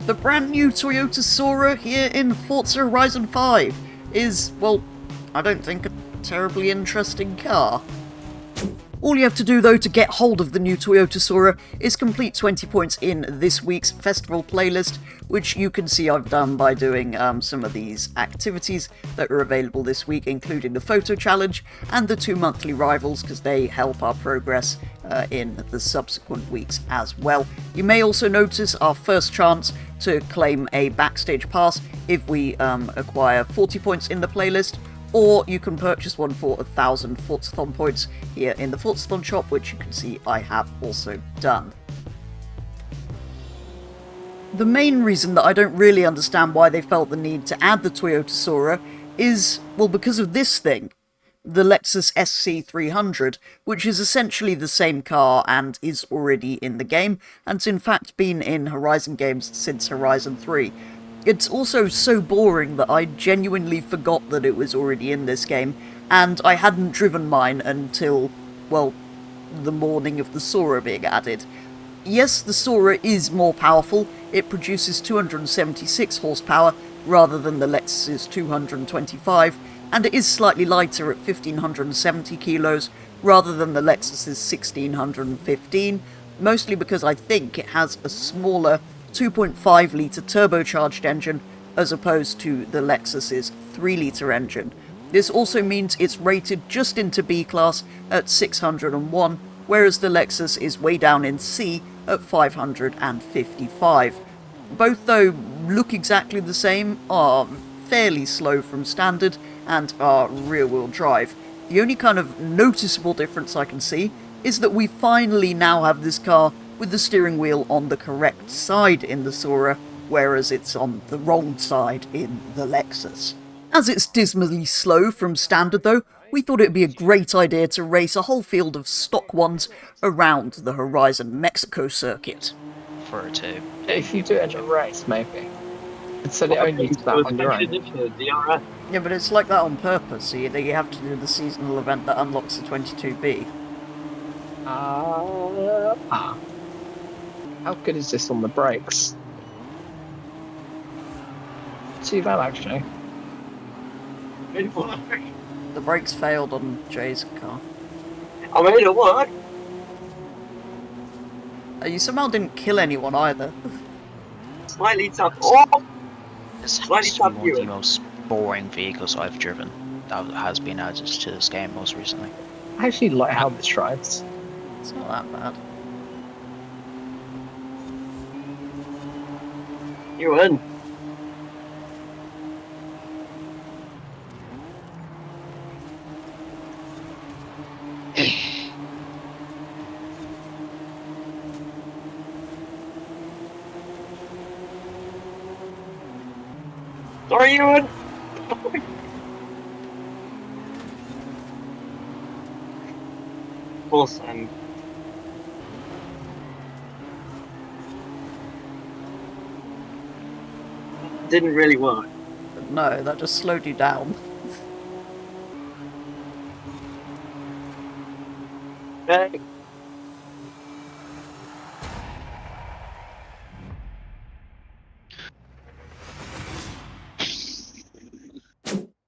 The brand new Toyota Soarer here in Forza Horizon 5 is, well, I don't think a terribly interesting car. All you have to do though to get hold of the new Toyota Soarer is complete 20 points in this week's festival playlist, which you can see I've done by doing some of these activities that are available this week, including the photo challenge and the 2 monthly rivals, because they help our progress in the subsequent weeks as well. You may also notice our first chance to claim a backstage pass if we acquire 40 points in the playlist, or you can purchase one for 1,000 Forzathon points here in the Forzathon shop, which you can see I have also done. The main reason that I don't really understand why they felt the need to add the Toyota Soarer is, well, because of this thing, the Lexus SC300, which is essentially the same car and is already in the game, and it's in fact been in Horizon games since Horizon 3. It's also so boring that I genuinely forgot that it was already in this game, and I hadn't driven mine until, well, the morning of the Soarer being added. Yes, the Soarer is more powerful. It produces 276 horsepower rather than the Lexus's 225, and it is slightly lighter at 1,570 kilos rather than the Lexus's 1,615, mostly because I think it has a smaller 2.5-litre turbocharged engine as opposed to the Lexus's 3-litre engine. This also means it's rated just into B class at 601, whereas the Lexus is way down in C at 555. Both, though, look exactly the same, are fairly slow from standard, and are rear-wheel drive. The only kind of noticeable difference I can see is that we finally now have this car with the steering wheel on the correct side in the Soarer, whereas it's on the wrong side in the Lexus. As it's dismally slow from standard though, we thought it would be a great idea to race a whole field of stock ones around the Horizon Mexico circuit. For it to... If you do it in a race, maybe. Instead it only needs that on your own. Yeah, but it's like that on purpose, so you have to do the seasonal event that unlocks the 22B. How good is this on the brakes? Too bad, actually. The brakes failed on Jay's car. I made it work! You somehow didn't kill anyone either. Slightly tough. Oh! This Slightly has to be tough one of the view. most boring vehicles I've driven that has been added to this game most recently. I actually like how this drives. It's not that bad. You win. Sorry, Ewan! Of course, didn't really work. But no, that just slowed you down. Okay.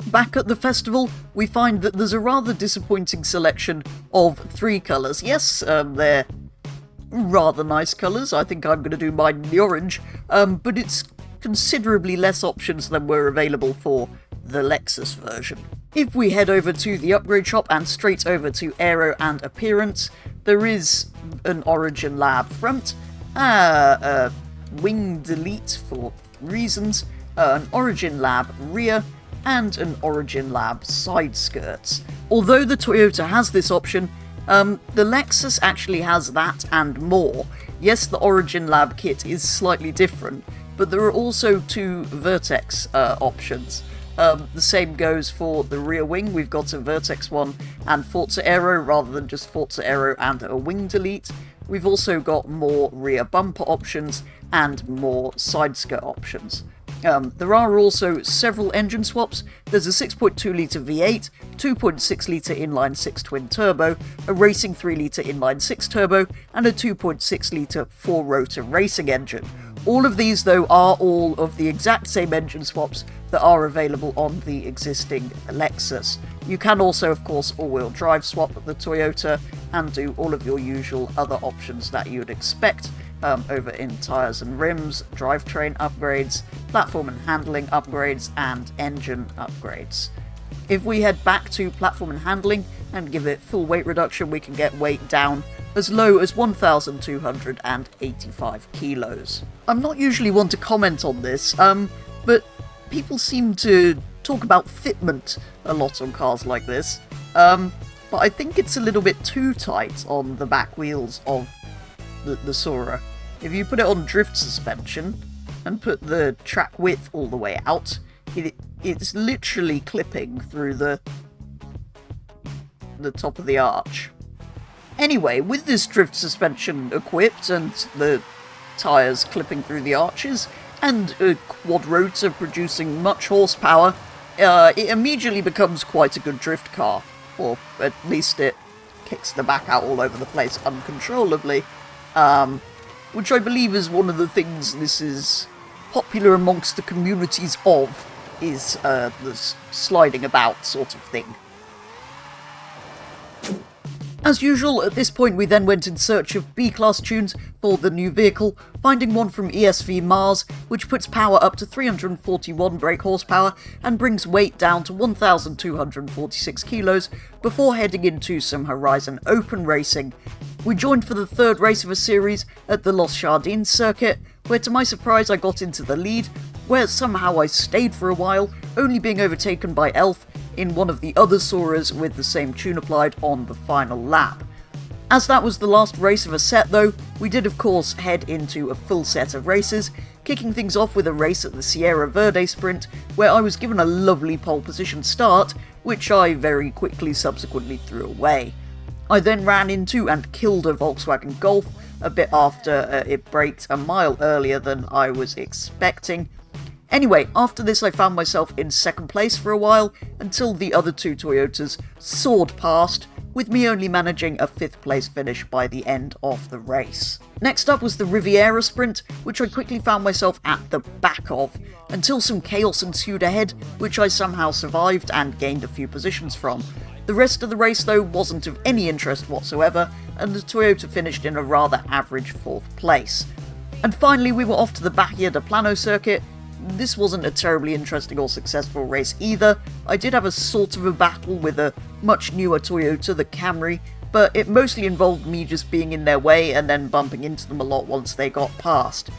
Back at the festival, we find that there's a rather disappointing selection of 3 colours. Yes, they're rather nice colours. I think I'm going to do mine in the orange, but it's considerably less options than were available for the Lexus version. If we head over to the upgrade shop and straight over to Aero and Appearance, there is an Origin Lab front, a wing delete for reasons, an Origin Lab rear, and an Origin Lab side skirts. Although the Toyota has this option, the Lexus actually has that and more. Yes, the Origin Lab kit is slightly different, but there are also 2 Vertex options. The same goes for the rear wing. We've got a Vertex one and Forza Aero rather than just Forza Aero and a wing delete. We've also got more rear bumper options and more side skirt options. There are also several engine swaps. There's a 6.2-litre V8, 2.6-litre inline-6 twin-turbo, a racing 3-litre inline-6 turbo, and a 2.6-litre 4-rotor racing engine. All of these, though, are all of the exact same engine swaps that are available on the existing Lexus. You can also, of course, all-wheel drive swap the Toyota and do all of your usual other options that you would expect over in tyres and rims, drivetrain upgrades, platform and handling upgrades, and engine upgrades. If we head back to platform and handling and give it full weight reduction, we can get weight down as low as 1,285 kilos. I'm not usually one to comment on this, but people seem to talk about fitment a lot on cars like this, but I think it's a little bit too tight on the back wheels of the Soarer. If you put it on drift suspension and put the track width all the way out, it's literally clipping through the top of the arch. Anyway, with this drift suspension equipped and the tyres clipping through the arches, and a quad rotor producing much horsepower, it immediately becomes quite a good drift car. Or at least it kicks the back out all over the place uncontrollably. Which I believe is one of the things this is popular amongst the communities of, is the sliding about sort of thing. As usual, at this point we then went in search of B-Class tunes for the new vehicle, finding one from ESV Mars, which puts power up to 341 brake horsepower and brings weight down to 1,246 kilos, before heading into some Horizon Open racing. We joined for the third race of a series at the Los Jardins circuit, where to my surprise I got into the lead, where somehow I stayed for a while, only being overtaken by Elf in one of the other Soarers with the same tune applied on the final lap. As that was the last race of a set though, we did of course head into a full set of races, kicking things off with a race at the Sierra Verde Sprint, where I was given a lovely pole position start, which I very quickly subsequently threw away. I then ran into and killed a Volkswagen Golf a bit after it braked a mile earlier than I was expecting. Anyway, after this I found myself in second place for a while, until the other two Toyotas soared past, with me only managing a 5th place finish by the end of the race. Next up was the Riviera Sprint, which I quickly found myself at the back of, until some chaos ensued ahead, which I somehow survived and gained a few positions from. The rest of the race though wasn't of any interest whatsoever, and the Toyota finished in a rather average 4th place. And finally we were off to the Bahia de Plano circuit. This wasn't a terribly interesting or successful race either. I did have a sort of a battle with a much newer Toyota, the Camry, but it mostly involved me just being in their way and then bumping into them a lot once they got past.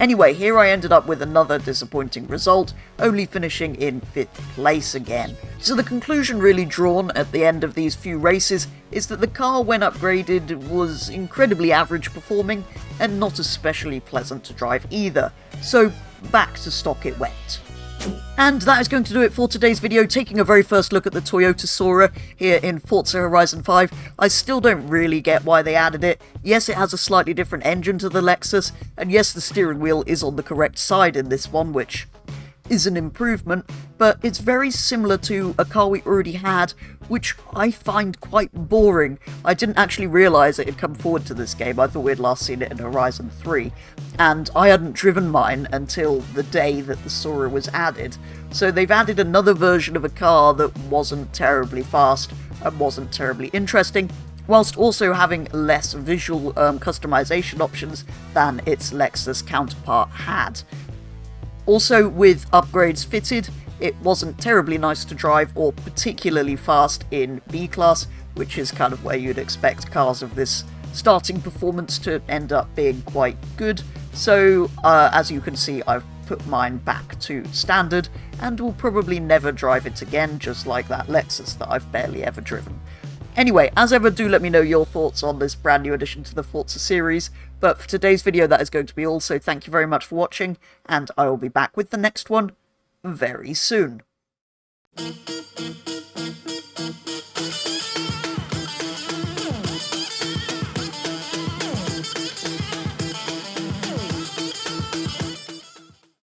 Anyway, here I ended up with another disappointing result, only finishing in 5th place again. So the conclusion really drawn at the end of these few races is that the car, when upgraded, was incredibly average performing and not especially pleasant to drive either. So back to stock it went. And that is going to do it for today's video, taking a very first look at the Toyota Soarer here in Forza Horizon 5. I still don't really get why they added it. Yes, it has a slightly different engine to the Lexus, and yes, the steering wheel is on the correct side in this one, which is an improvement, but it's very similar to a car we already had, which I find quite boring. I didn't actually realise it had come forward to this game. I thought we'd last seen it in Horizon 3, and I hadn't driven mine until the day that the Soarer was added. So they've added another version of a car that wasn't terribly fast and wasn't terribly interesting, whilst also having less visual customization options than its Lexus counterpart had. Also, with upgrades fitted, it wasn't terribly nice to drive or particularly fast in B-Class, which is kind of where you'd expect cars of this starting performance to end up being quite good. So, as you can see, I've put mine back to standard, and will probably never drive it again, just like that Lexus that I've barely ever driven. Anyway, as ever, do let me know your thoughts on this brand new addition to the Forza series, but for today's video that is going to be all, so thank you very much for watching, and I will be back with the next one very soon.